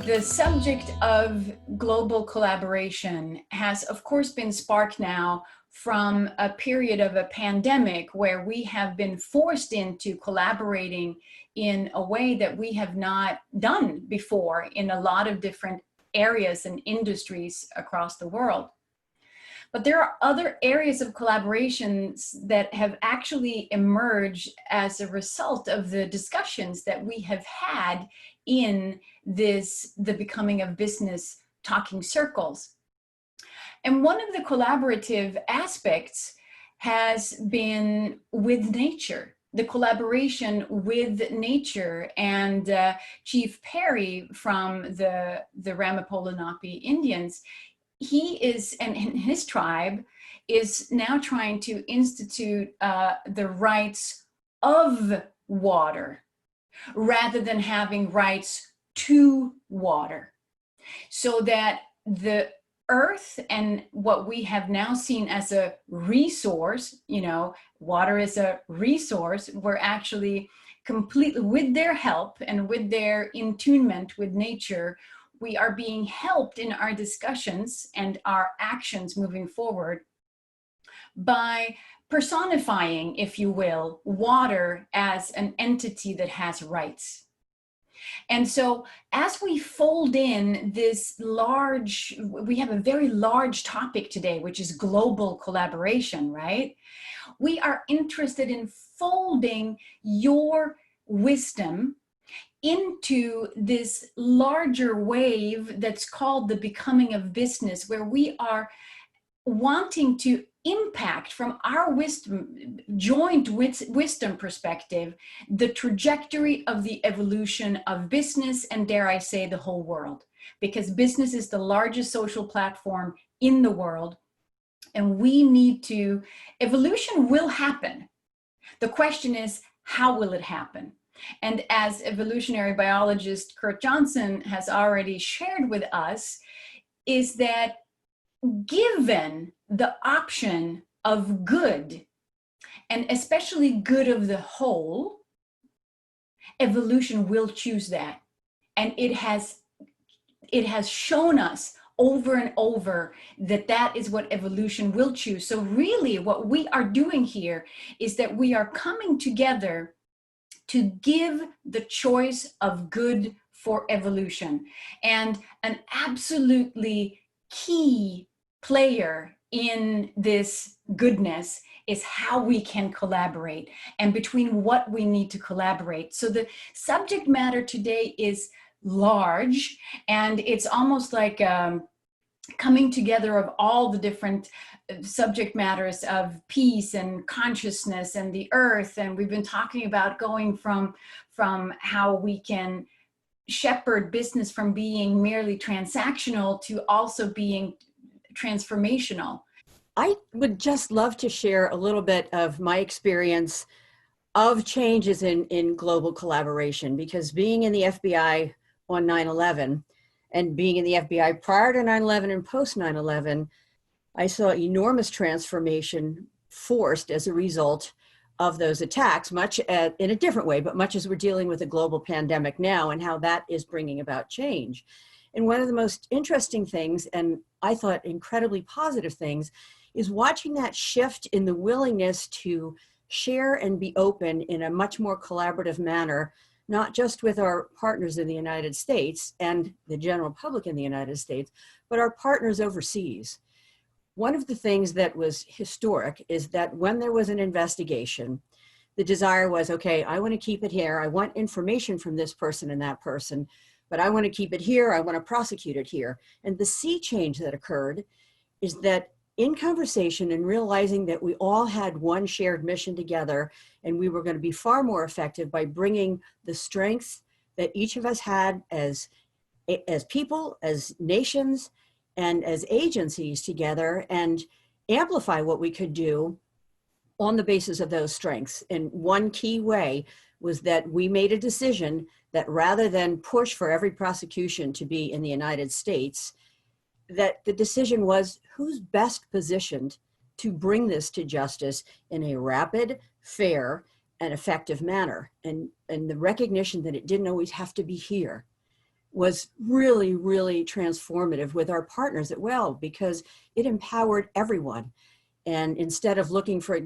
The subject of global collaboration has, of course, been sparked now from a period of a pandemic where we have been forced into collaborating in a way that we have not done before in a lot of different areas and industries across the world. But there are other areas of collaborations that have actually emerged as a result of the discussions that we have had in the Becoming of Business talking circles. And one of the collaborative aspects has been with nature, the collaboration with nature. And Chief Perry from the Ramapo-Lenape Indians, he is, and his tribe is now trying to institute the rights of water rather than having rights to water, so that the earth and what we have now seen as a resource, water is a resource, we're actually completely, with their help and with their attunement with nature, we are being helped in our discussions and our actions moving forward by personifying, if you will, water as an entity that has rights. And so as we fold in this we have a very large topic today, which is global collaboration, right? We are interested in folding your wisdom into this larger wave that's called the Becoming of Business, where we are wanting to impact from our joint wisdom perspective, the trajectory of the evolution of business, and dare I say the whole world, because business is the largest social platform in the world, and evolution will happen. The question is, how will it happen? And as evolutionary biologist Kurt Johnson has already shared with us, is that given the option of good, and especially good of the whole, evolution will choose that. And it has shown us over and over that that is what evolution will choose. So really what we are doing here is that we are coming together to give the choice of good for evolution. And an absolutely key player in this goodness is how we can collaborate and between what we need to collaborate. So the subject matter today is large, and it's almost like coming together of all the different subject matters of peace and consciousness and the earth. And we've been talking about going from how we can shepherd business from being merely transactional to also being transformational. I would just love to share a little bit of my experience of changes in global collaboration, because being in the FBI on 9/11 and being in the FBI prior to 9/11 and post 9/11, I saw enormous transformation forced as a result of those attacks, much in a different way, but much as we're dealing with a global pandemic now and how that is bringing about change. And one of the most interesting things, and I thought incredibly positive things, is watching that shift in the willingness to share and be open in a much more collaborative manner, not just with our partners in the United States and the general public in the United States, but our partners overseas. One of the things that was historic is that when there was an investigation, the desire was, okay, I want to keep it here. I want information from this person and that person, but I want to keep it here. I want to prosecute it here. And the sea change that occurred is that in conversation and realizing that we all had one shared mission together, and we were going to be far more effective by bringing the strengths that each of us had as people, as nations, and as agencies together, and amplify what we could do on the basis of those strengths. And one key way was that we made a decision that rather than push for every prosecution to be in the United States, that the decision was who's best positioned to bring this to justice in a rapid, fair, and effective manner. And the recognition that it didn't always have to be here was really, really transformative with our partners as well, because it empowered everyone. And instead of looking for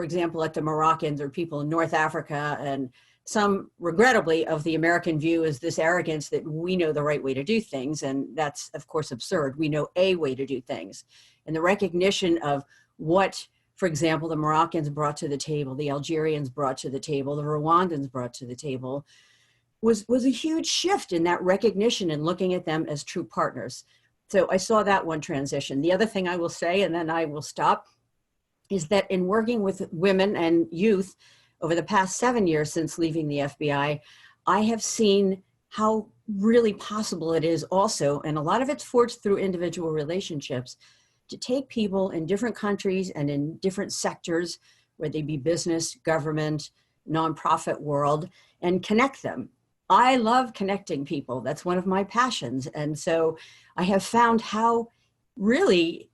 example, at the Moroccans or people in North Africa, and some regrettably of the American view is this arrogance that we know the right way to do things. And that's of course absurd. We know a way to do things. And the recognition of what, for example, the Moroccans brought to the table, the Algerians brought to the table, the Rwandans brought to the table, was a huge shift in that recognition and looking at them as true partners. So I saw that one transition. The other thing I will say, and then I will stop, is that in working with women and youth over the past 7 years since leaving the FBI, I have seen how really possible it is also, and a lot of it's forged through individual relationships, to take people in different countries and in different sectors, whether they be business, government, nonprofit world, and connect them. I love connecting people. That's one of my passions. And so I have found how really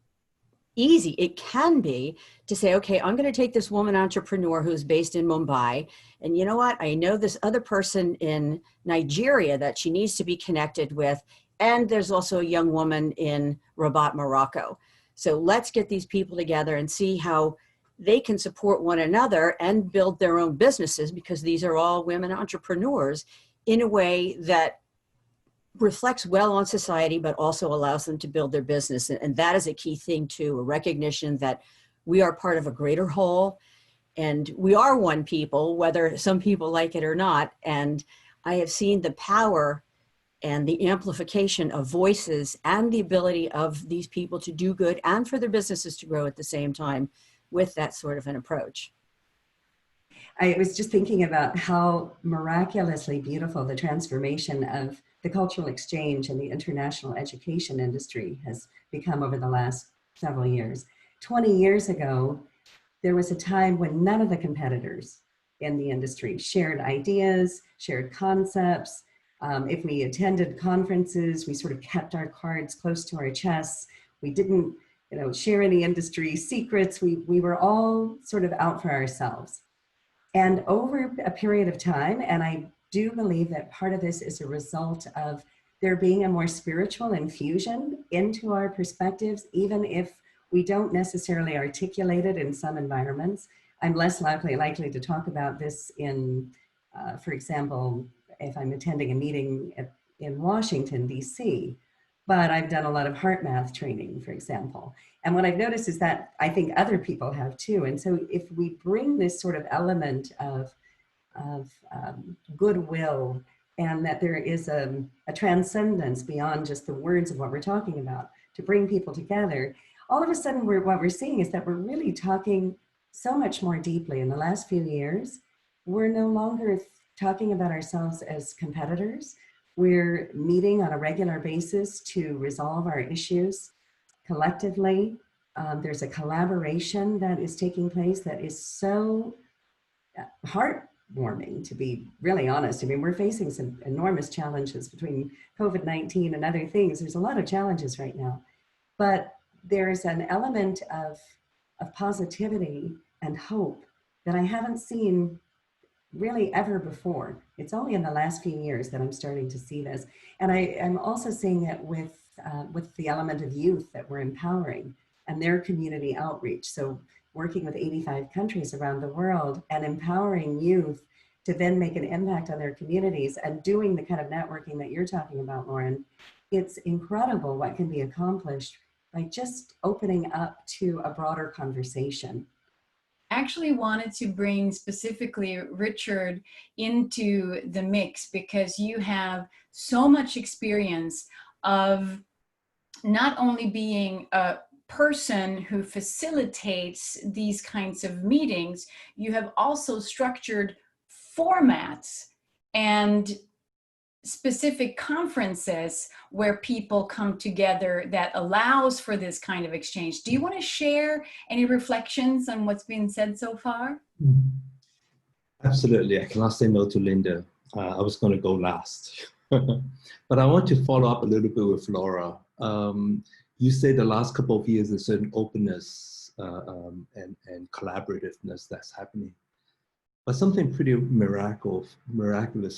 easy it can be to say, okay, I'm going to take this woman entrepreneur who's based in Mumbai, and you know what? I know this other person in Nigeria that she needs to be connected with. And there's also a young woman in Rabat, Morocco. So let's get these people together and see how they can support one another and build their own businesses, because these are all women entrepreneurs, in a way that reflects well on society, but also allows them to build their business. And that is a key thing too, a recognition that we are part of a greater whole, and we are one people, whether some people like it or not. And I have seen the power and the amplification of voices and the ability of these people to do good and for their businesses to grow at the same time with that sort of an approach. I was just thinking about how miraculously beautiful the transformation of the cultural exchange and the international education industry has become over the last several years. 20 years ago, there was a time when none of the competitors in the industry shared ideas, shared concepts. If we attended conferences, we sort of kept our cards close to our chests. We didn't, share any industry secrets. We were all sort of out for ourselves. And over a period of time, and I do believe that part of this is a result of there being a more spiritual infusion into our perspectives, even if we don't necessarily articulate it in some environments. I'm less likely to talk about this in, for example, if I'm attending a meeting in Washington, DC, but I've done a lot of heart math training, for example. And what I've noticed is that I think other people have too. And so if we bring this sort of element of goodwill, and that there is a transcendence beyond just the words of what we're talking about to bring people together, all of a sudden what we're seeing is that we're really talking so much more deeply. In the last few years, we're no longer talking about ourselves as competitors. We're meeting on a regular basis to resolve our issues collectively. There's a collaboration that is taking place that is so heartwarming, to be really honest. I mean, we're facing some enormous challenges between COVID-19 and other things. There's a lot of challenges right now, but there's an element of positivity and hope that I haven't seen really ever before. It's only in the last few years that I'm starting to see this. And I'm also seeing it with the element of youth that we're empowering and their community outreach. So working with 85 countries around the world and empowering youth to then make an impact on their communities and doing the kind of networking that you're talking about, Lauren. It's incredible what can be accomplished by just opening up to a broader conversation. Actually wanted to bring specifically Richard into the mix because you have so much experience of not only being a person who facilitates these kinds of meetings, you have also structured formats and specific conferences where people come together that allows for this kind of exchange. Do you want to share any reflections on what's been said so far? Absolutely. I cannot say no to Linda. I was going to go last. But I want to follow up a little bit with Laura. You say the last couple of years, there's an openness and collaborativeness that's happening. But something pretty miraculous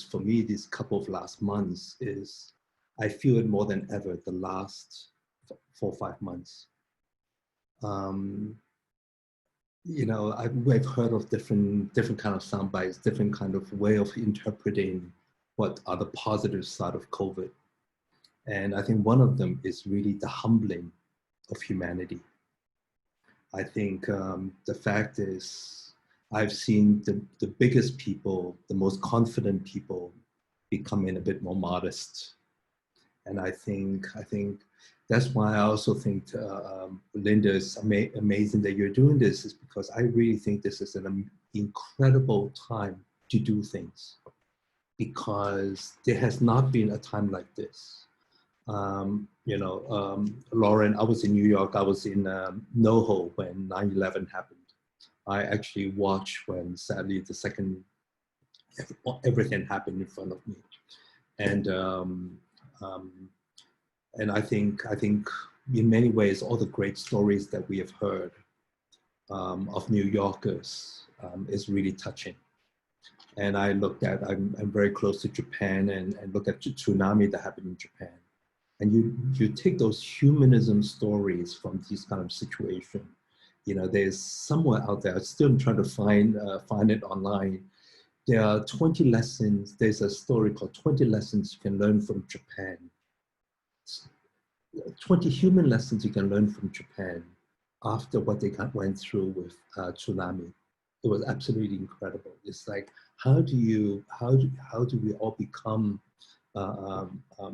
for me these couple of last months is I feel it more than ever the last 4 or 5 months. You know, we've heard of different kind of sound bites, different kind of way of interpreting what are the positive side of COVID. And I think one of them is really the humbling of humanity. I think the fact is, I've seen the biggest people, the most confident people becoming a bit more modest. And I think that's why I also think Linda, is amazing that you're doing this, is because I really think this is an incredible time to do things, because there has not been a time like this. You know, Lauren, I was in New York, I was in NoHo when 9/11 happened. I actually watched when, sadly, everything happened in front of me. And I think in many ways, all the great stories that we have heard of New Yorkers is really touching. And I looked at, I'm very close to Japan, and look at the tsunami that happened in Japan. And you take those humanism stories from these kind of situations. You know, there's somewhere out there, I'm still trying to find it online. There are 20 lessons, there's a story called 20 Lessons You Can Learn from Japan. 20 human lessons you can learn from Japan after what they went through with tsunami. It was absolutely incredible. It's like, how do we all become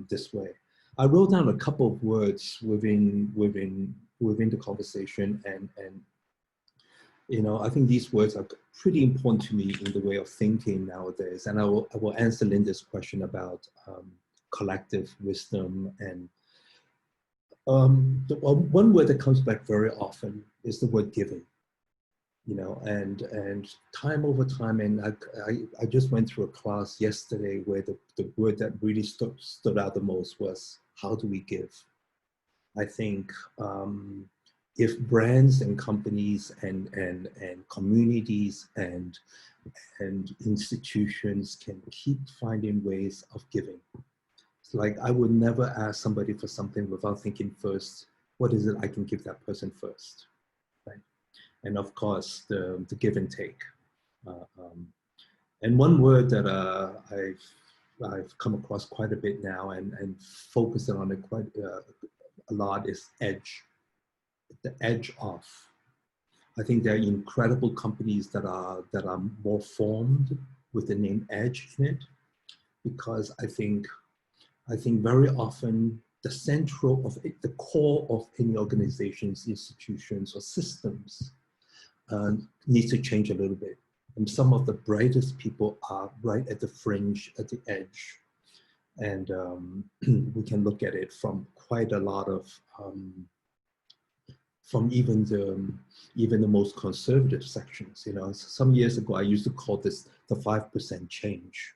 this way? I wrote down a couple of words within the conversation, and you know, I think these words are pretty important to me in the way of thinking nowadays. And I will answer Linda's question about collective wisdom. And one word that comes back very often is the word giving. You know, and time over time, and I just went through a class yesterday where the word that really stood out the most was, how do we give? I think if brands and companies and communities and institutions can keep finding ways of giving. It's like, I would never ask somebody for something without thinking first, what is it I can give that person first, right? And of course, the give and take. And one word that I've come across quite a bit now and focusing on it quite a lot is edge. The edge of. I think there are incredible companies that are more formed with the name edge in it, because I think very often the central of it, the core of any organizations, institutions, or systems needs to change a little bit. And some of the brightest people are right at the fringe, at the edge. And we can look at it from quite a lot of, from even the most conservative sections. You know, some years ago, I used to call this the 5% change.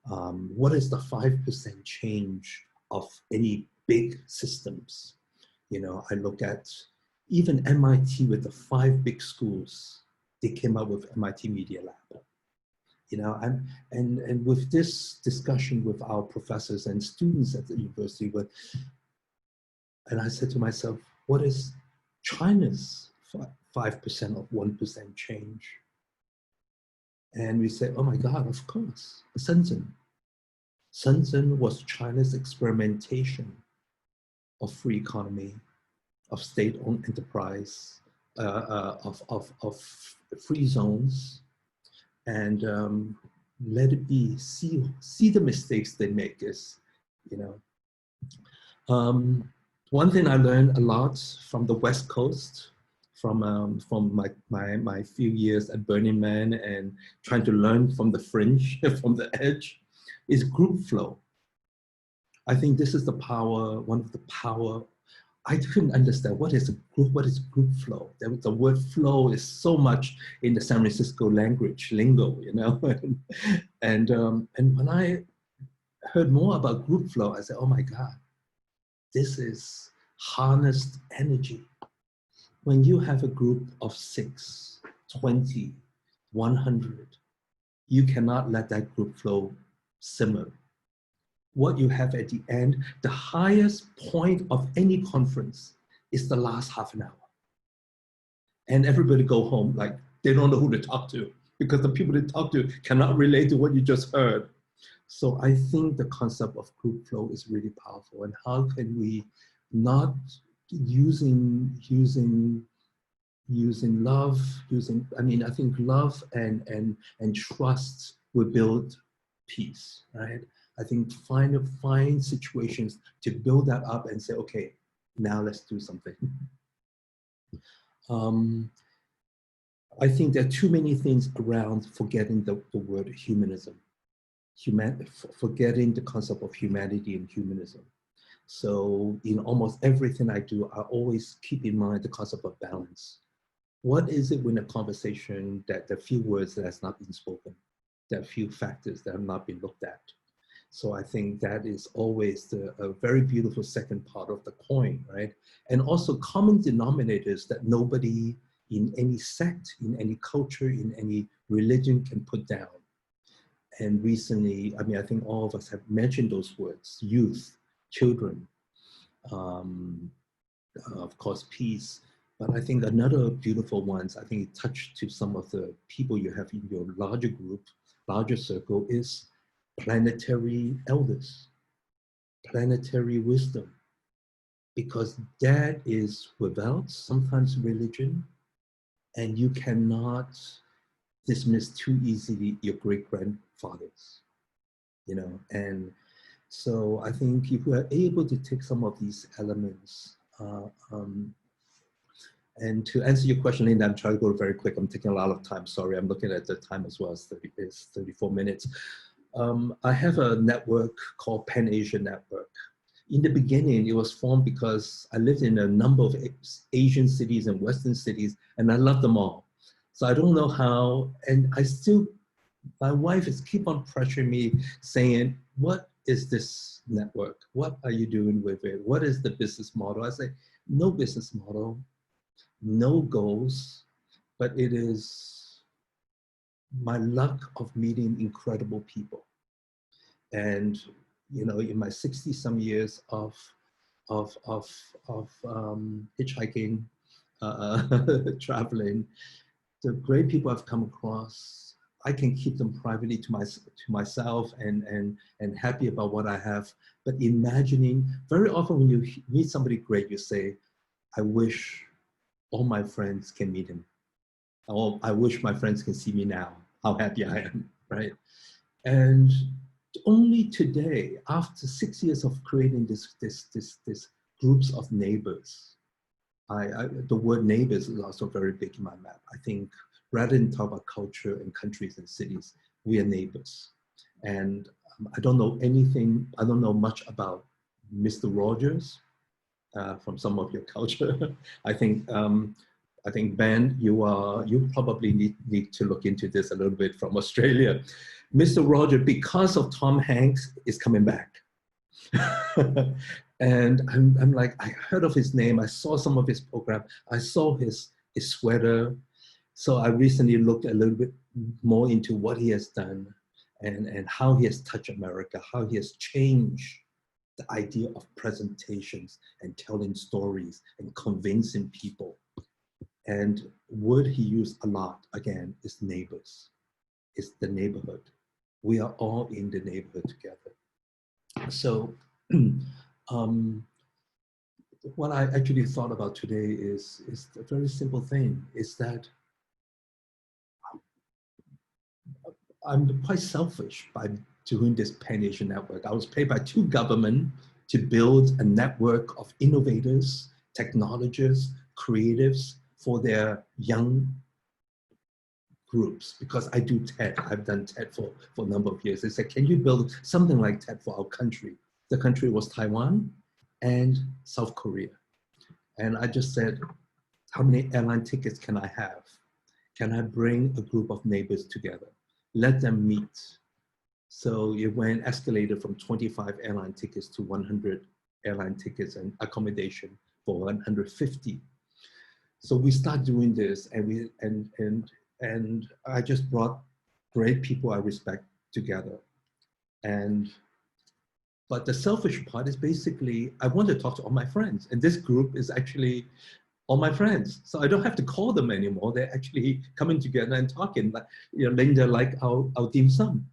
What is the 5% change of any big systems? You know, I look at even MIT with the 5 big schools, they came up with MIT Media Lab. You know, and with this discussion with our professors and students at the university, and I said to myself, what is China's 5% of 1% change? And we said, oh my God, of course, Shenzhen. Shenzhen was China's experimentation of free economy, of state-owned enterprise, of free zones, and let it be. See the mistakes they make. Is, you know, one thing I learned a lot from the West Coast, from my few years at Burning Man and trying to learn from the fringe, from the edge, is group flow. I think this is the power, one of the power. I couldn't understand what is group flow. The word flow is so much in the San Francisco language, lingo, you know. And when I heard more about group flow, I said, oh my God, this is harnessed energy. When you have a group of 6, 20, 100, you cannot let that group flow simmer. what you have at the end. The highest point of any conference is the last half an hour. And everybody go home like they don't know who to talk to, because the people they talk to cannot relate to what you just heard. So I think the concept of group flow is really powerful. And how can we not using love, I think love and trust will build peace, right? I think find situations to build that up and say, okay, now let's do something. I think there are too many things around forgetting the word humanism, forgetting the concept of humanity and humanism. So in almost everything I do, I always keep in mind the concept of balance. What is it in a conversation that there are few words that has not been spoken? There are few factors that have not been looked at. So I think that is always a very beautiful second part of the coin, right? And also common denominators that nobody in any sect, in any culture, in any religion can put down. And recently, I think all of us have mentioned those words: youth, children, of course, peace. But I think another beautiful ones, I think it touched to some of the people you have in your larger group, larger circle, is planetary elders, planetary wisdom. Because that is without sometimes religion, and you cannot dismiss too easily your great-grandfathers, and so I think if we are able to take some of these elements, and to answer your question, Linda, I'm trying to go very quick. I'm taking a lot of time. Sorry, I'm looking at the time as well. It's 34 minutes. I have a network called Pan Asia Network. In the beginning, it was formed because I lived in a number of Asian cities and Western cities, and I love them all. So I don't know how, and my wife is keep on pressuring me, saying, what is this network? What are you doing with it? What is the business model? I say, no business model, no goals, but it is my luck of meeting incredible people. And, in my 60-some years of hitchhiking, traveling, the great people I've come across, I can keep them privately to myself and happy about what I have. But imagining, very often when you meet somebody great, you say, I wish all my friends can meet him. Oh, I wish my friends can see me now, how happy I am, right? And only today, after 6 years of creating this groups of neighbors, the word neighbors is also very big in my map. I think rather than talk about culture and countries and cities, we are neighbors. And I don't know much about Mr. Rogers from some of your culture. I think Ben, you probably need to look into this a little bit from Australia. Mr. Roger, because of Tom Hanks, is coming back. And I'm like, I heard of his name. I saw some of his program. I saw his sweater. So I recently looked a little bit more into what he has done and how he has touched America, how he has changed the idea of presentations and telling stories and convincing people. And word he used a lot, again, is neighbors. It's the neighborhood. We are all in the neighborhood together. So what I actually thought about today is a very simple thing, is that I'm quite selfish by doing this Pan Asian Network. I was paid by 2 governments to build a network of innovators, technologists, creatives for their young groups, because I do TED. I've done TED for a number of years. They said, can you build something like TED for our country? The country was Taiwan and South Korea. And I just said, how many airline tickets can I have? Can I bring a group of neighbors together? Let them meet. So it went escalated from 25 airline tickets to 100 airline tickets and accommodation for 150. So we start doing this, and I just brought great people I respect together. And But the selfish part is basically, I want to talk to all my friends. And this group is actually all my friends. So I don't have to call them anymore. They're actually coming together and talking, like, Linda, like our dim sum.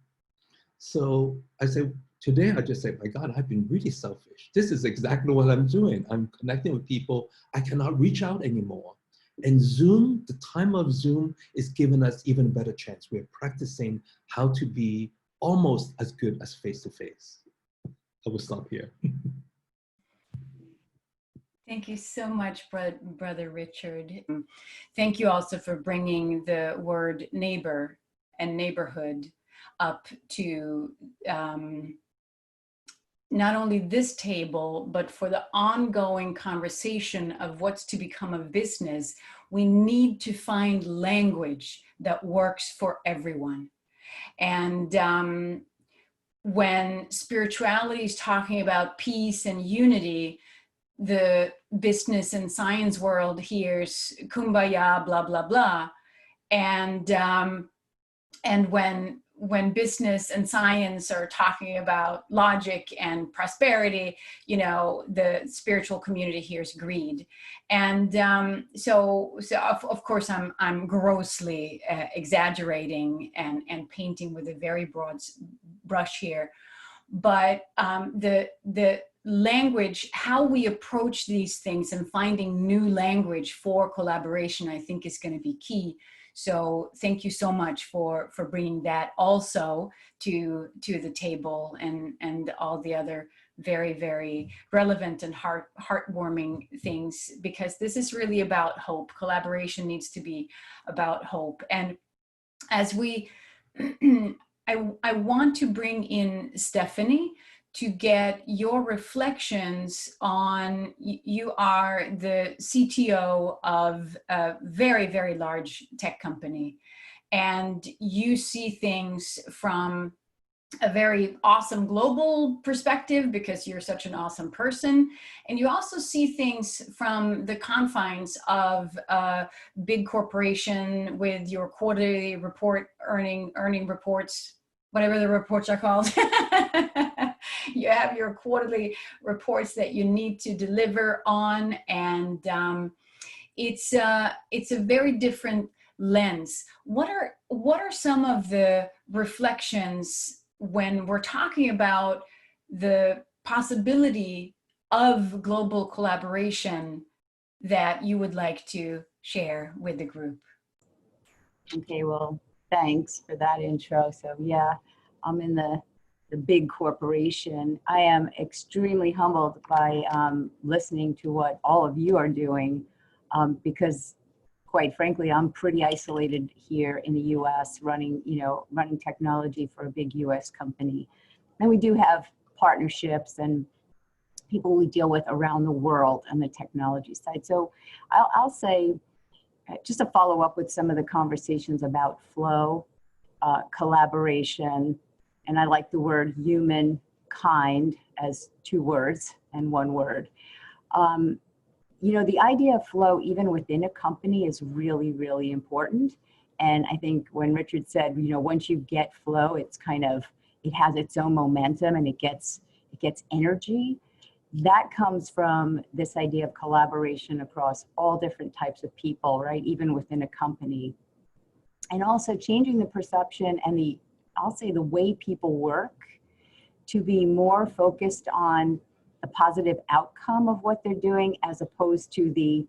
So I say, today I just say, my God, I've been really selfish. This is exactly what I'm doing. I'm connecting with people I cannot reach out anymore. And Zoom, the time of Zoom is giving us even a better chance. We're practicing how to be almost as good as face-to-face. I will stop here. Thank you so much, Brother Richard. Thank you also for bringing the word neighbor and neighborhood up to not only this table, but for the ongoing conversation of what's to become a business. We need to find language that works for everyone. And when spirituality is talking about peace and unity, the business and science world hears kumbaya, blah, blah, blah. And when business and science are talking about logic and prosperity, you know, the spiritual community hears greed. And so of course I'm grossly exaggerating and painting with a very broad brush here. But the language, how we approach these things and finding new language for collaboration, I think is going to be key. So thank you so much for bringing that also to the table, and all the other very, very relevant and heartwarming things, because this is really about hope. Collaboration needs to be about hope. And as we, I want to bring in Stephanie to get your reflections on, you are the CTO of a very, very large tech company, and you see things from a very awesome global perspective because you're such an awesome person. And you also see things from the confines of a big corporation with your quarterly report, earning reports, whatever the reports are called. You have your quarterly reports that you need to deliver on, and it's a very different lens. What are some of the reflections when we're talking about the possibility of global collaboration that you would like to share with the group? Okay, well, thanks for that intro. So yeah, I'm in the big corporation. I am extremely humbled by listening to what all of you are doing, because quite frankly, I'm pretty isolated here in the US running technology for a big US company. And we do have partnerships and people we deal with around the world on the technology side. So I'll say, just to follow up with some of the conversations about flow, collaboration, and I like the word humankind as 2 words and 1 word. You know, the idea of flow, even within a company, is really, really important. And I think when Richard said, you know, once you get flow, it's kind of, it has its own momentum and it gets energy. That comes from this idea of collaboration across all different types of people, right? Even within a company. And also changing the perception and I'll say the way people work to be more focused on the positive outcome of what they're doing, as opposed to the,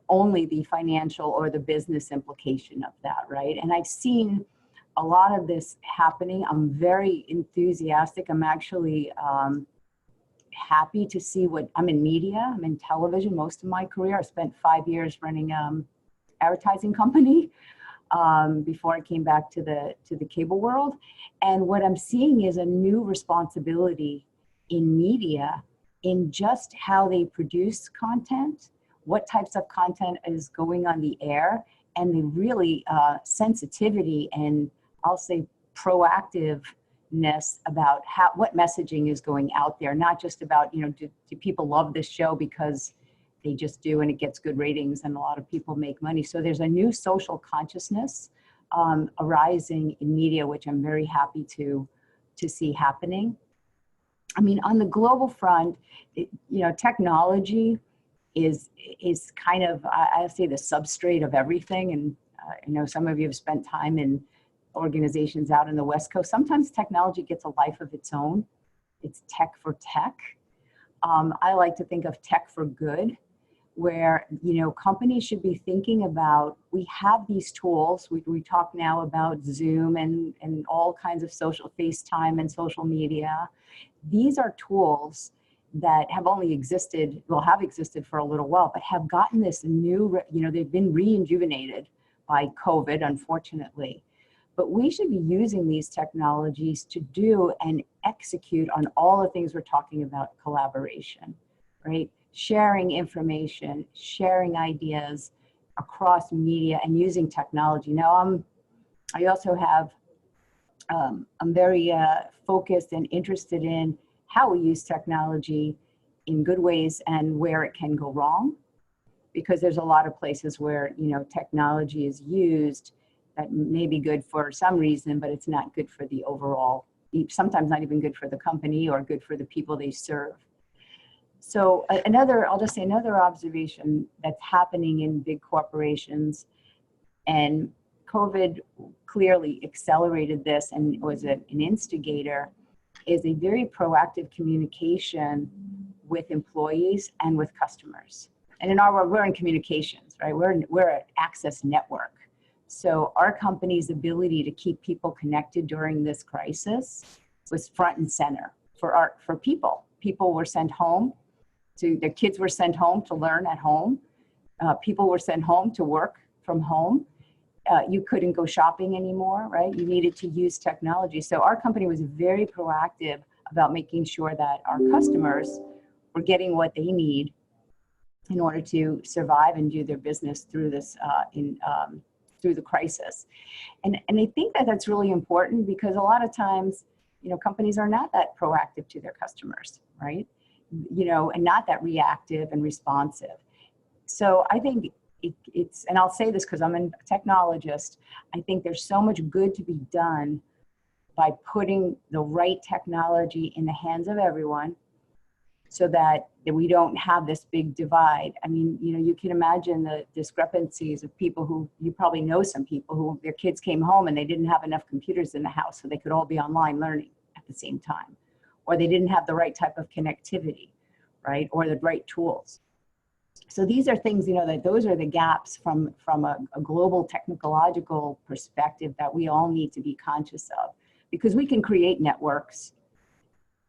only the financial or the business implication of that, right? And I've seen a lot of this happening. I'm very enthusiastic. I'm actually happy to see I'm in media, I'm in television most of my career. I spent 5 years running advertising company before I came back to the cable world. And what I'm seeing is a new responsibility in media in just how they produce content, what types of content is going on the air, and the really sensitivity and I'll say proactiveness about what messaging is going out there, not just about, do people love this show because they just do and it gets good ratings and a lot of people make money. So there's a new social consciousness arising in media, which I'm very happy to see happening. I mean, on the global front, technology is kind of, I say, the substrate of everything. And I know some of you have spent time in organizations out in the West Coast. Sometimes technology gets a life of its own. It's tech for tech. I like to think of tech for good, where, companies should be thinking about, we have these tools. We talk now about Zoom and all kinds of social FaceTime and social media. These are tools that have only existed, have existed for a little while, but have gotten this new, they've been rejuvenated by COVID, unfortunately. But we should be using these technologies to do and execute on all the things we're talking about: collaboration, right? Sharing information, sharing ideas across media, and using technology. Now, I also have, I'm very focused and interested in how we use technology in good ways and where it can go wrong, because there's a lot of places where, technology is used that may be good for some reason, but it's not good for the overall, sometimes not even good for the company or good for the people they serve. So I'll just say another observation that's happening in big corporations, and COVID clearly accelerated this and was an instigator, is a very proactive communication with employees and with customers. And in our world, we're in communications, right? We're an access network. So our company's ability to keep people connected during this crisis was front and center for people. People were sent home their kids were sent home to learn at home. People were sent home to work from home. You couldn't go shopping anymore, right? You needed to use technology. So our company was very proactive about making sure that our customers were getting what they need in order to survive and do their business through this, through the crisis. And I think that that's really important, because a lot of times, companies are not that proactive to their customers, right? And not that reactive and responsive. So I think it's, and I'll say this because I'm a technologist, I think there's so much good to be done by putting the right technology in the hands of everyone, so that we don't have this big divide. I mean, you can imagine the discrepancies of people who, you probably know some people who their kids came home and they didn't have enough computers in the house so they could all be online learning at the same time, or they didn't have the right type of connectivity, right? Or the right tools. So these are things, that those are the gaps from a global technological perspective that we all need to be conscious of, because we can create networks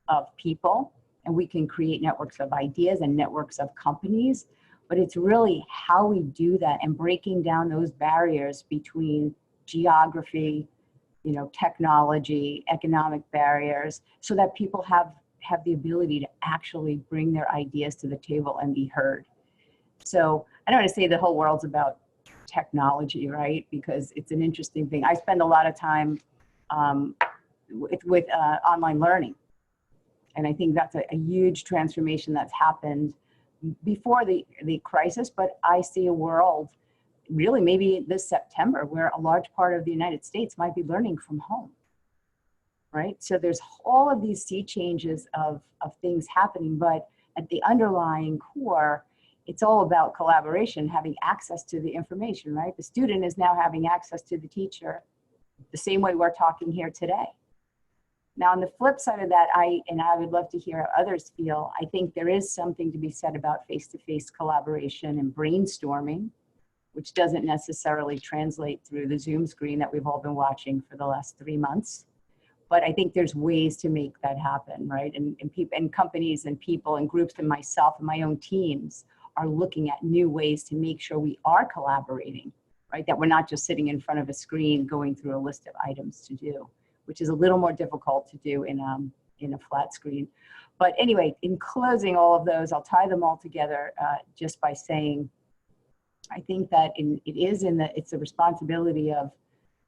of people, and we can create networks of ideas and networks of companies, but it's really how we do that and breaking down those barriers between geography, technology, economic barriers, so that people have the ability to actually bring their ideas to the table and be heard. So I don't want to say the whole world's about technology, right? Because it's an interesting thing. I spend a lot of time with online learning. And I think that's a huge transformation that's happened before the crisis, but I see a world really maybe this September where a large part of the United States might be learning from home, right? So there's all of these sea changes of things happening, but at the underlying core, it's all about collaboration, having access to the information, right? The student is now having access to the teacher the same way we're talking here today. Now, on the flip side of that, I would love to hear how others feel. I think there is something to be said about face-to-face collaboration and brainstorming, which doesn't necessarily translate through the Zoom screen that we've all been watching for the last 3 months. But I think there's ways to make that happen, right? And people and companies and people and groups and myself and my own teams are looking at new ways to make sure we are collaborating, right? That we're not just sitting in front of a screen going through a list of items to do, which is a little more difficult to do in a flat screen. But anyway, in closing all of those, I'll tie them all together just by saying, I think that it's the responsibility of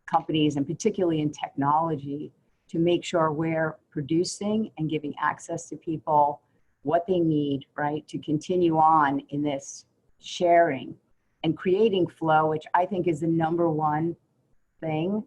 companies, and particularly in technology, to make sure we're producing and giving access to people what they need, right, to continue on in this sharing and creating flow, which I think is the number one thing.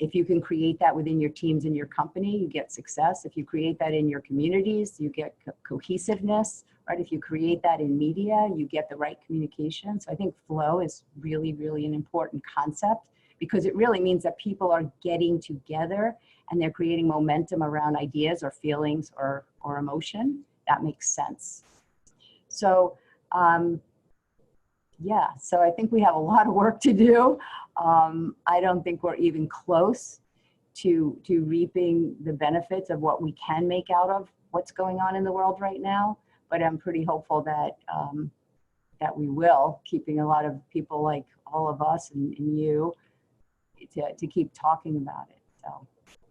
If you can create that within your teams and your company, you get success. If you create that in your communities, you get cohesiveness, right? If you create that in media, you get the right communication. So I think flow is really, really an important concept, because it really means that people are getting together and they're creating momentum around ideas or feelings or emotion. That makes sense. So, yeah, so I think we have a lot of work to do. I don't think we're even close to reaping the benefits of what we can make out of what's going on in the world right now. But I'm pretty hopeful that that we will, keeping a lot of people like all of us and you to keep talking about it. So.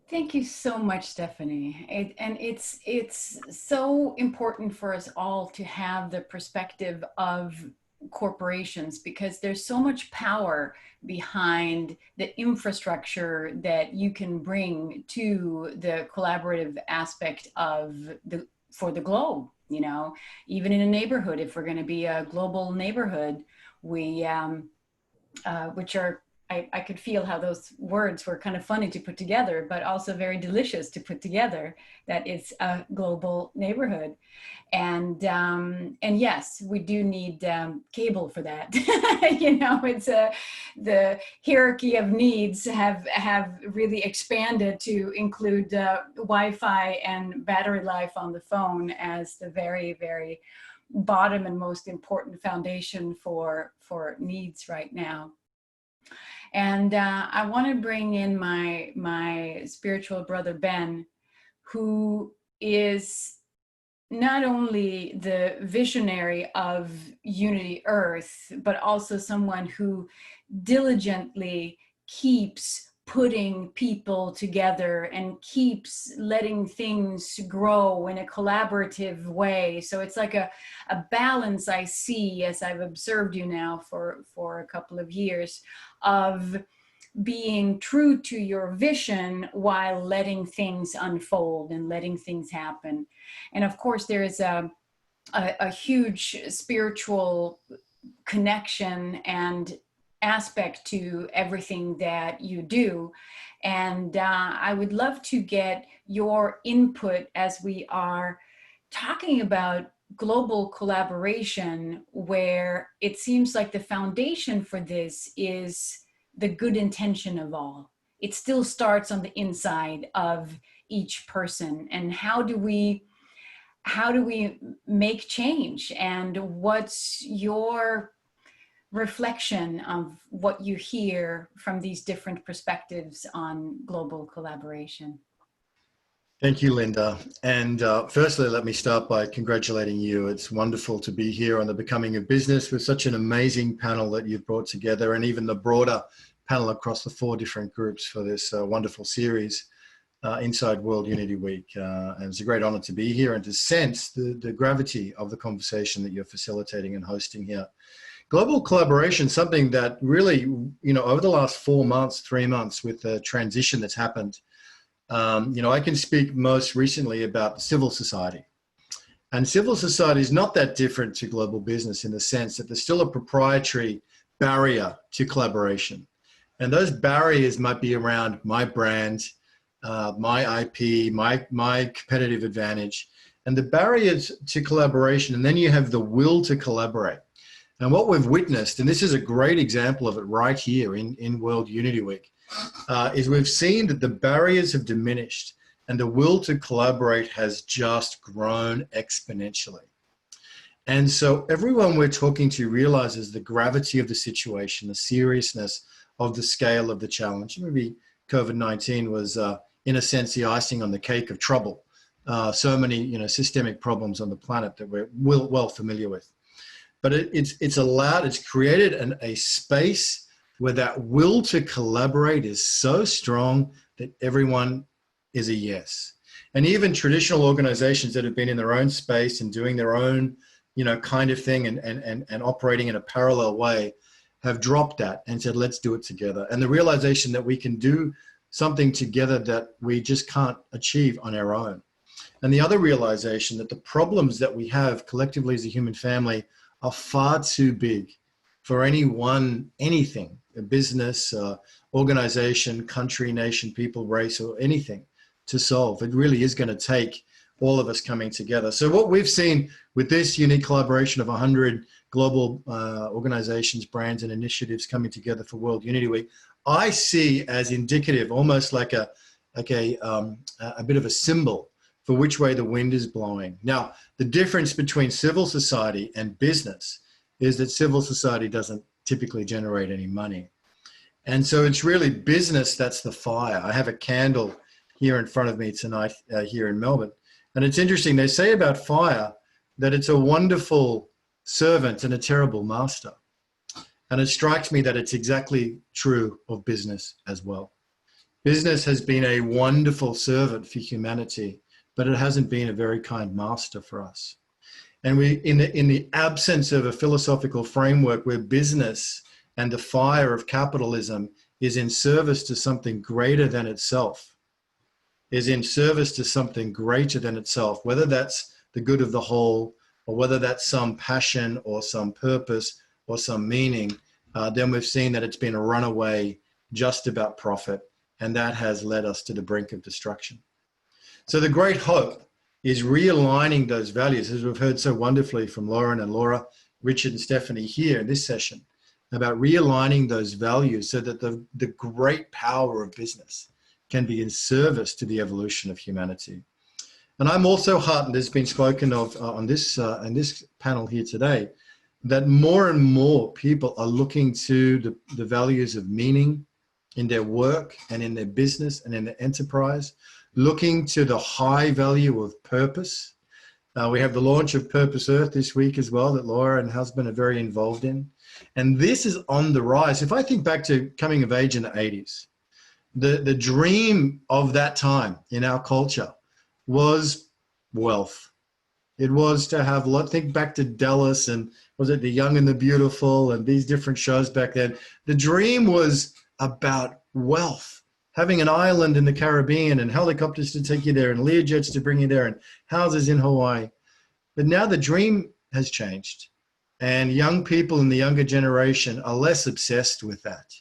Thank you so much, Stephanie. It's so important for us all to have the perspective of corporations, because there's so much power behind the infrastructure that you can bring to the collaborative aspect of for the globe. You know, even in a neighborhood, if we're going to be a global neighborhood, we which are, I could feel how those words were kind of funny to put together, but also very delicious to put together, that it's a global neighborhood. And yes, we do need cable for that. You know, it's the hierarchy of needs have really expanded to include Wi-Fi and battery life on the phone as the very, very bottom and most important foundation for needs right now. And I want to bring in my spiritual brother, Ben, who is not only the visionary of Unity Earth, but also someone who diligently keeps putting people together and keeps letting things grow in a collaborative way. So it's like a balance I see, as I've observed you now for a couple of years, of being true to your vision while letting things unfold and letting things happen. And of course, there is a huge spiritual connection and aspect to everything that you do. And I would love to get your input as we are talking about global collaboration, where it seems like the foundation for this is the good intention of all. It still starts on the inside of each person. And how do we make change? And what's your reflection of what you hear from these different perspectives on global collaboration? Thank you, Linda. And firstly, let me start by congratulating you. It's wonderful to be here on the Becoming a Business with such an amazing panel that you've brought together, and even the broader panel across the 4 different groups for this wonderful series inside World Unity Week. And it's a great honor to be here and to sense the gravity of the conversation that you're facilitating and hosting here. Global collaboration, something that really, you know, over the last 4 months, 3 months, with the transition that's happened, you know, I can speak most recently about civil society. And civil society is not that different to global business in the sense that there's still a proprietary barrier to collaboration. And those barriers might be around my brand, my IP, my competitive advantage, and the barriers to collaboration. And then you have the will to collaborate. And what we've witnessed, and this is a great example of it right here in World Unity Week, is we've seen that the barriers have diminished and the will to collaborate has just grown exponentially. And so everyone we're talking to realizes the gravity of the situation, the seriousness of the scale of the challenge. Maybe COVID-19 was, in a sense, the icing on the cake of trouble. So many, you know, systemic problems on the planet that we're well familiar with. But it's created a space where that will to collaborate is so strong that everyone is a yes. And even traditional organizations that have been in their own space and doing their own, you know, kind of thing and operating in a parallel way have dropped that and said, let's do it together. And the realization that we can do something together that we just can't achieve on our own. And the other realization that the problems that we have collectively as a human family are far too big for anything, a business, organization, country, nation, people, race, or anything to solve. It really is going to take all of us coming together. So what we've seen with this unique collaboration of 100 global organizations, brands, and initiatives coming together for World Unity Week, I see as indicative, almost like a bit of a symbol for which way the wind is blowing. Now, the difference between civil society and business is that civil society doesn't typically generate any money. And so it's really business that's the fire. I have a candle here in front of me tonight here in Melbourne. And it's interesting, they say about fire that it's a wonderful servant and a terrible master. And it strikes me that it's exactly true of business as well. Business has been a wonderful servant for humanity, but it hasn't been a very kind master for us. And we, in the absence of a philosophical framework where business and the fire of capitalism is in service to something greater than itself, is in service to something greater than itself, whether that's the good of the whole, or whether that's some passion or some purpose or some meaning, then we've seen that it's been a runaway just about profit, and that has led us to the brink of destruction. So the great hope is realigning those values, as we've heard so wonderfully from Lauren and Laura, Richard and Stephanie here in this session, about realigning those values so that the great power of business can be in service to the evolution of humanity. And I'm also heartened, as has been spoken of in this panel here today, that more and more people are looking to the values of meaning in their work and in their business and in their enterprise, looking to the high value of purpose. We have the launch of Purpose Earth this week as well, that Laura and husband are very involved in. And this is on the rise. If I think back to coming of age in the 80s, the dream of that time in our culture was wealth. It was to have, think back to Dallas and was it The Young and the Beautiful and these different shows back then. The dream was about wealth, having an island in the Caribbean and helicopters to take you there and Learjets to bring you there and houses in Hawaii. But now the dream has changed, and young people in the younger generation are less obsessed with that.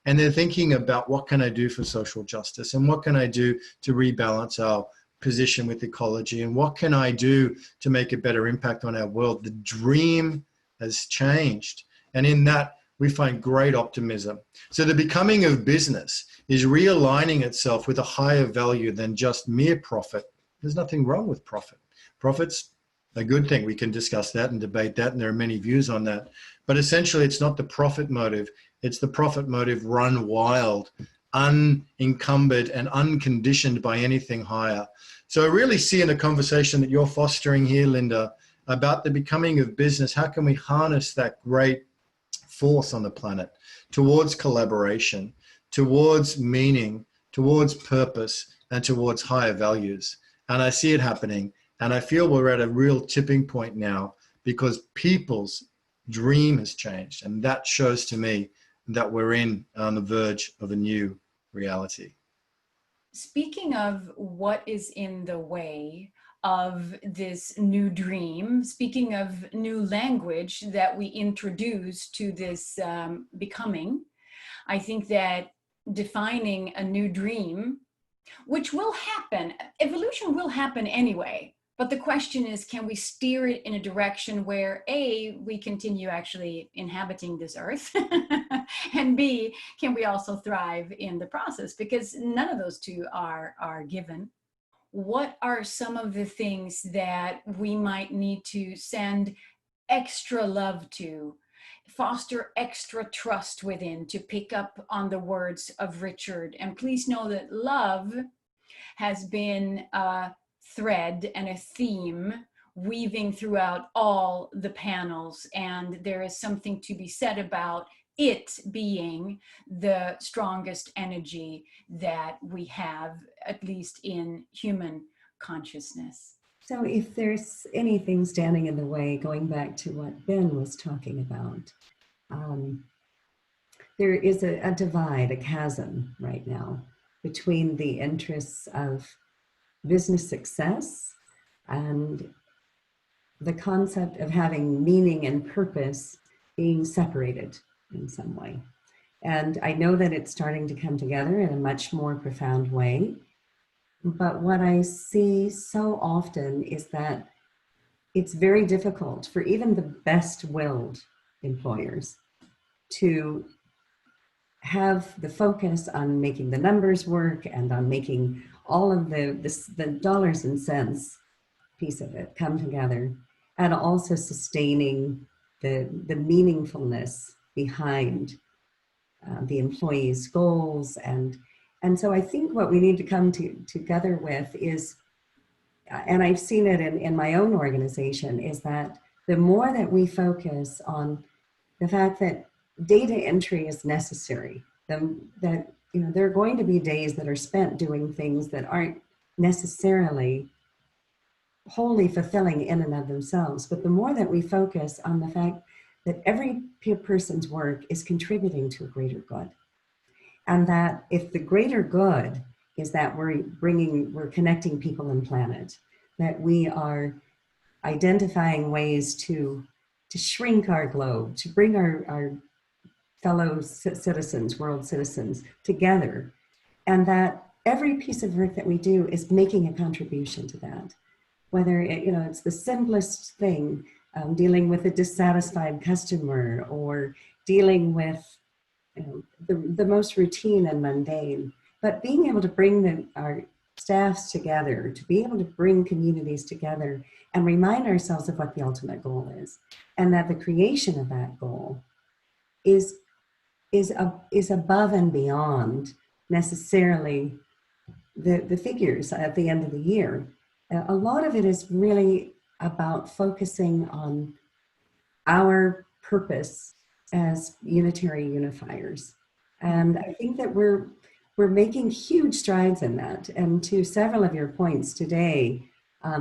And they're thinking about, what can I do for social justice, and what can I do to rebalance our position with ecology, and what can I do to make a better impact on our world? The dream has changed, and in that we find great optimism. So the becoming of business is realigning itself with a higher value than just mere profit. There's nothing wrong with profit. Profit's a good thing. We can discuss that and debate that, and there are many views on that. But essentially, it's not the profit motive. It's the profit motive run wild, unencumbered and unconditioned by anything higher. So I really see in the conversation that you're fostering here, Linda, about the becoming of business, how can we harness that great force on the planet towards collaboration, towards meaning, towards purpose, and towards higher values. And I see it happening. And I feel we're at a real tipping point now, because people's dream has changed. And that shows to me that we're on the verge of a new reality. Speaking of what is in the way of this new dream, speaking of new language that we introduce to this becoming, I think that defining a new dream, which will happen, evolution will happen anyway. But the question is, can we steer it in a direction where A, we continue actually inhabiting this earth, and B, can we also thrive in the process? Because none of those two are given. What are some of the things that we might need to send extra love to, foster extra trust within, to pick up on the words of Richard? And please know that love has been thread and a theme weaving throughout all the panels, and there is something to be said about it being the strongest energy that we have, at least in human consciousness. So if there's anything standing in the way, going back to what Ben was talking about, there is a divide, a chasm right now between the interests of business success and the concept of having meaning and purpose being separated in some way. And I know that it's starting to come together in a much more profound way. But what I see so often is that it's very difficult for even the best-willed employers to have the focus on making the numbers work and on making all of the dollars and cents piece of it come together, and also sustaining the meaningfulness behind the employees' goals. And so I think what we need to come together with is, and I've seen it in my own organization, is that the more that we focus on the fact that data entry is necessary, that there are going to be days that are spent doing things that aren't necessarily wholly fulfilling in and of themselves, but the more that we focus on the fact that every person's work is contributing to a greater good, and that if the greater good is that we're connecting people and planet, that we are identifying ways to shrink our globe, to bring our fellow citizens, world citizens together, and that every piece of work that we do is making a contribution to that. Whether it's the simplest thing, dealing with a dissatisfied customer, or dealing with the most routine and mundane, but being able to bring our staffs together, to be able to bring communities together and remind ourselves of what the ultimate goal is, and that the creation of that goal is above and beyond necessarily the figures at the end of the year. A lot of it is really about focusing on our purpose as unitary unifiers. And I think that we're making huge strides in that. And to several of your points today,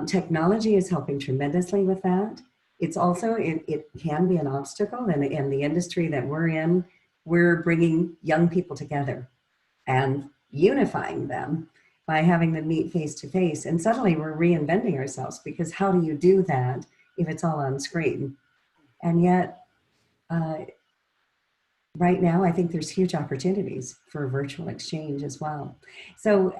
technology is helping tremendously with that. It's also, it can be an obstacle. And in the industry that we're in, we're bringing young people together and unifying them by having them meet face to face. And suddenly we're reinventing ourselves, because how do you do that if it's all on screen? And yet, right now, I think there's huge opportunities for virtual exchange as well. So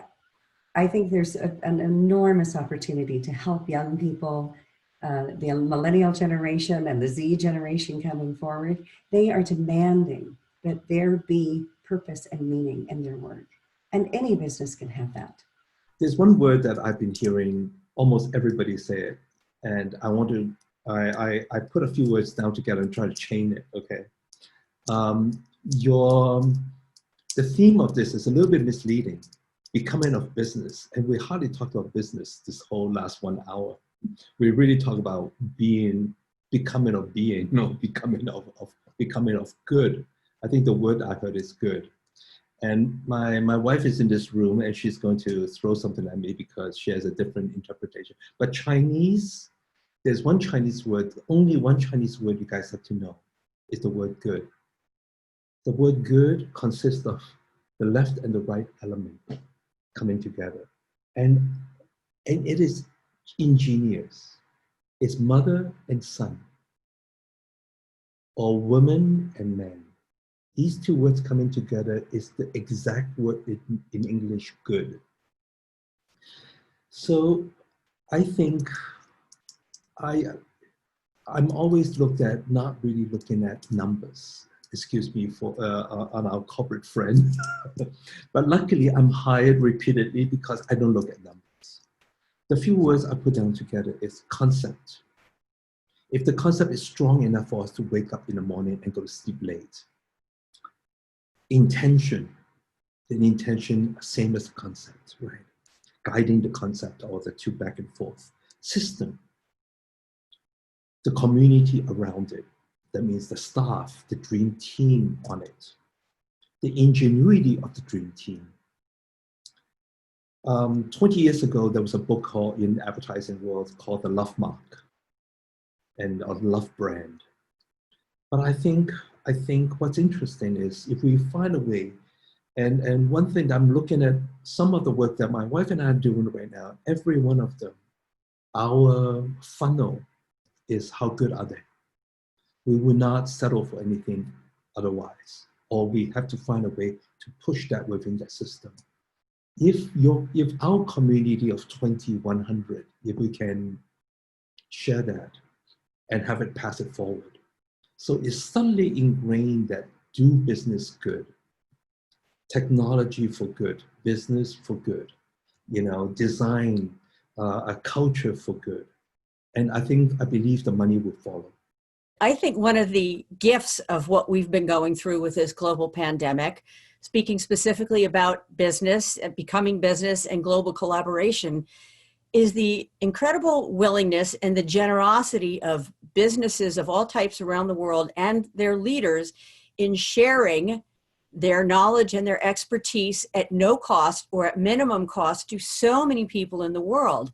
I think there's an enormous opportunity to help young people, the millennial generation and the Z generation coming forward. They are demanding that there be purpose and meaning in their work. And any business can have that. There's one word that I've been hearing almost everybody say it, and I want to, I put a few words down together and try to chain it, okay? The theme of this is a little bit misleading, becoming of business, and we hardly talked about business this whole last 1 hour. We really talk about becoming of being, no, becoming of good. I think the word I heard is good. And my wife is in this room, and she's going to throw something at me because she has a different interpretation. But Chinese, there's one Chinese word, only one Chinese word you guys have to know, is the word good. The word good consists of the left and the right element coming together. And it is ingenious. It's mother and son, or woman and man. These two words coming together is the exact word in English, good. So I think I'm always looked at, not really looking at numbers, excuse me for on our corporate friend. But luckily I'm hired repeatedly because I don't look at numbers. The few words I put down together is concept. If the concept is strong enough for us to wake up in the morning and go to sleep late. Intention, an intention, same as the concept, right? Guiding the concept or the two back and forth. System, the community around it. That means the staff, the dream team on it. The ingenuity of the dream team. 20 years ago, there was a book called, in the advertising world, called The Love Mark, and a love brand. But I think what's interesting is if we find a way, and one thing that I'm looking at, some of the work that my wife and I are doing right now, every one of them, our funnel is how good are they? we will not settle for anything otherwise, or we have to find a way to push that within that system. If our community of 2,100, if we can share that and have it pass it forward. So it's suddenly ingrained that do business good, technology for good, business for good, design a culture for good. And I believe the money will follow. I think one of the gifts of what we've been going through with this global pandemic, speaking specifically about business, becoming business and global collaboration, is the incredible willingness and the generosity of businesses of all types around the world and their leaders in sharing their knowledge and their expertise at no cost or at minimum cost to so many people in the world.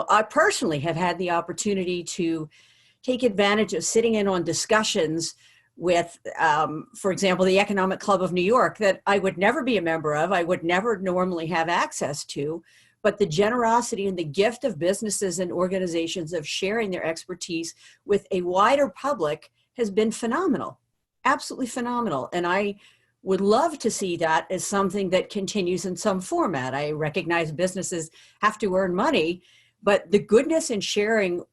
I personally have had the opportunity to take advantage of sitting in on discussions with, for example, the Economic Club of New York that I would never be a member of, I would never normally have access to, but the generosity and the gift of businesses and organizations of sharing their expertise with a wider public has been phenomenal, absolutely phenomenal. And I would love to see that as something that continues in some format. I recognize businesses have to earn money, but the goodness in sharing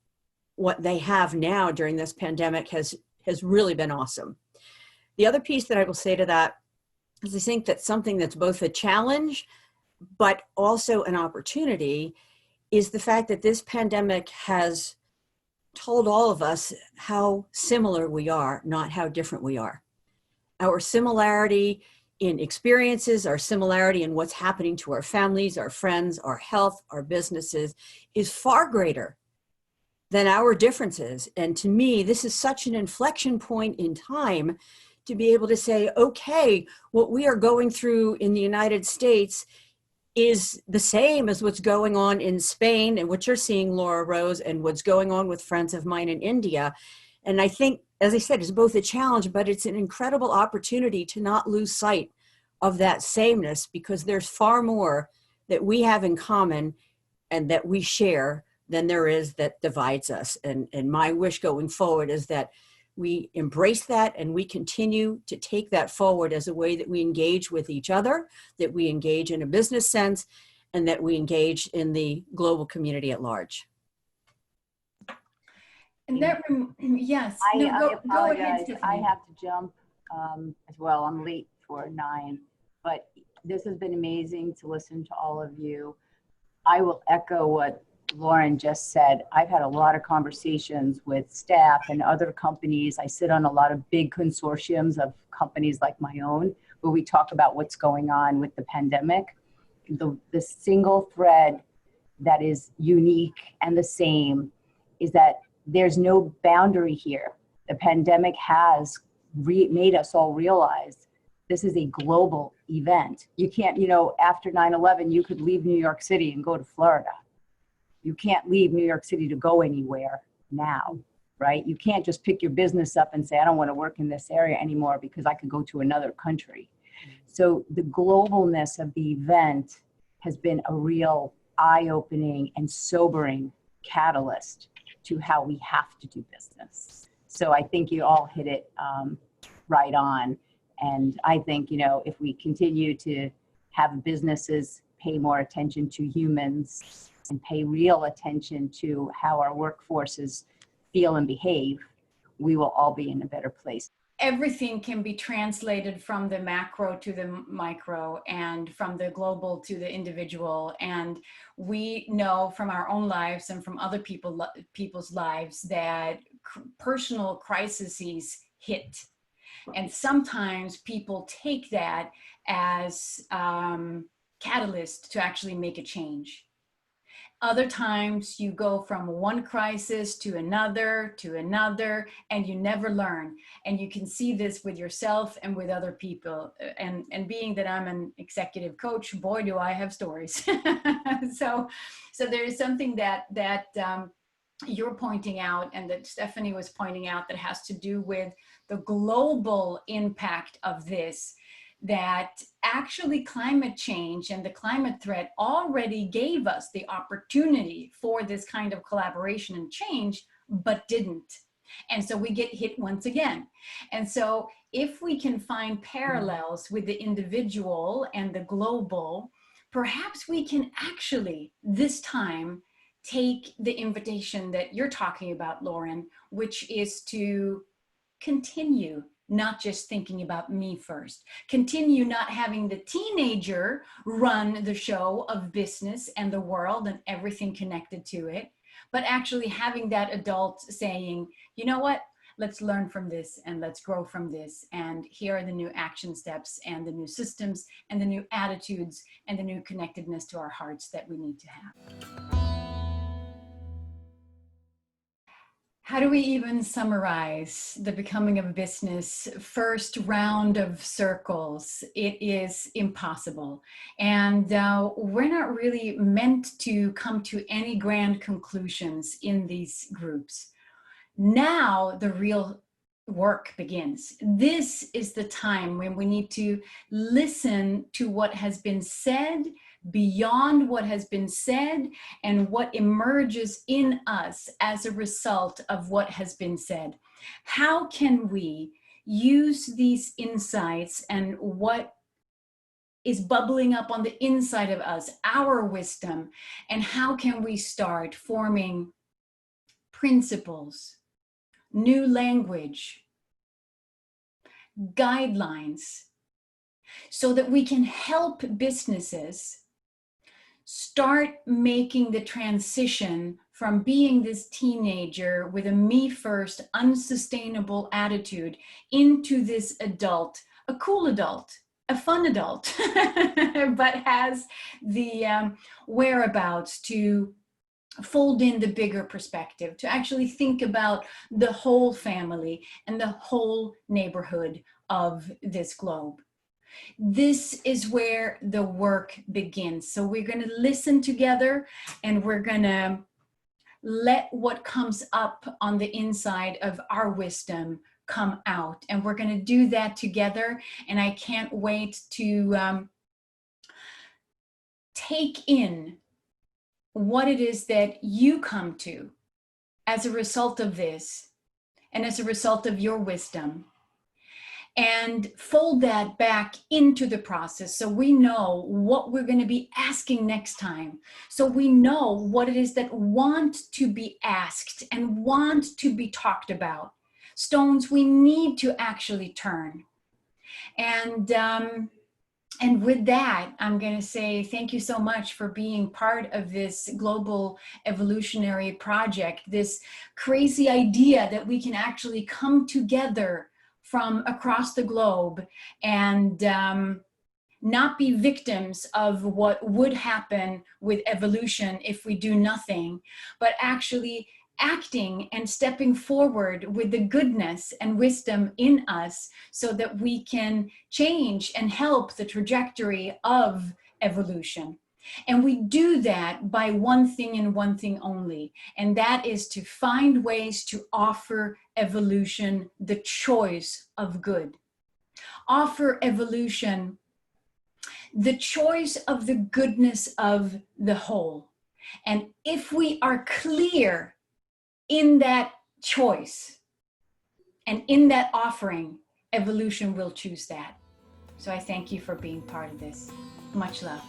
what they have now during this pandemic has really been awesome. The other piece that I will say to that is I think that something that's both a challenge, but also an opportunity is the fact that this pandemic has told all of us how similar we are, not how different we are. Our similarity in experiences, our similarity in what's happening to our families, our friends, our health, our businesses is far greater than our differences. And to me, this is such an inflection point in time to be able to say, okay, what we are going through in the United States is the same as what's going on in Spain and what you're seeing, Laura Rose, and what's going on with friends of mine in India. And I think, as I said, it's both a challenge, but it's an incredible opportunity to not lose sight of that sameness, because there's far more that we have in common and that we share than there is that divides us. And my wish going forward is that we embrace that and we continue to take that forward as a way that we engage with each other, that we engage in a business sense, and that we engage in the global community at large. And that, yes. I Go apologize. ahead, Tiffany. I have to jump as well. I'm late for 9, but this has been amazing to listen to all of you. I will echo what Lauren just said. I've had a lot of conversations with staff and other companies. I sit on a lot of big consortiums of companies like my own, where we talk about what's going on with the pandemic. The single thread that is unique and the same is that there's no boundary here. The pandemic has made us all realize this is a global event. You can't, after 9/11, you could leave New York City and go to Florida. You can't leave New York City to go anywhere now, right? You can't just pick your business up and say, I don't want to work in this area anymore because I could go to another country. So the globalness of the event has been a real eye-opening and sobering catalyst to how we have to do business. So I think you all hit it right on. And I think, if we continue to have businesses pay more attention to humans and pay real attention to how our workforces feel and behave, we will all be in a better place. Everything can be translated from the macro to the micro and from the global to the individual. And we know from our own lives and from other people's lives that personal crises hit. And sometimes people take that as catalyst to actually make a change. Other times you go from one crisis to another, and you never learn. And you can see this with yourself and with other people. And being that I'm an executive coach, boy, do I have stories. So there is something that you're pointing out and that Stephanie was pointing out that has to do with the global impact of this, that actually climate change and the climate threat already gave us the opportunity for this kind of collaboration and change, but didn't. And so we get hit once again. And so if we can find parallels with the individual and the global, perhaps we can actually this time take the invitation that you're talking about, Lauren, which is to continue not just thinking about me first, continue not having the teenager run the show of business and the world and everything connected to it, but actually having that adult saying, you know what, let's learn from this and let's grow from this. And here are the new action steps and the new systems and the new attitudes and the new connectedness to our hearts that we need to have. How do we even summarize the Becoming of a Business first round of circles? It is impossible. And we're not really meant to come to any grand conclusions in these groups. Now the real work begins. This is the time when we need to listen to what has been said, beyond what has been said, and what emerges in us as a result of what has been said. How can we use these insights and what is bubbling up on the inside of us, our wisdom, and how can we start forming principles, new language, guidelines, so that we can help businesses start making the transition from being this teenager with a me first, unsustainable attitude into this adult, a cool adult, a fun adult, but has the whereabouts to fold in the bigger perspective, to actually think about the whole family and the whole neighborhood of this globe. This is where the work begins. So we're going to listen together and we're going to let what comes up on the inside of our wisdom come out. And we're going to do that together. And I can't wait to take in what it is that you come to as a result of this and as a result of your wisdom, and fold that back into the process so we know what we're going to be asking next time. So we know what it is that want to be asked and want to be talked about. Stones we need to actually turn. And with that, I'm going to say thank you so much for being part of this global evolutionary project, this crazy idea that we can actually come together from across the globe and not be victims of what would happen with evolution if we do nothing, but actually acting and stepping forward with the goodness and wisdom in us so that we can change and help the trajectory of evolution. And we do that by one thing and one thing only, and that is to find ways to offer evolution the choice of good. Offer evolution the choice of the goodness of the whole. And if we are clear in that choice and in that offering, evolution will choose that. So I thank you for being part of this. Much love.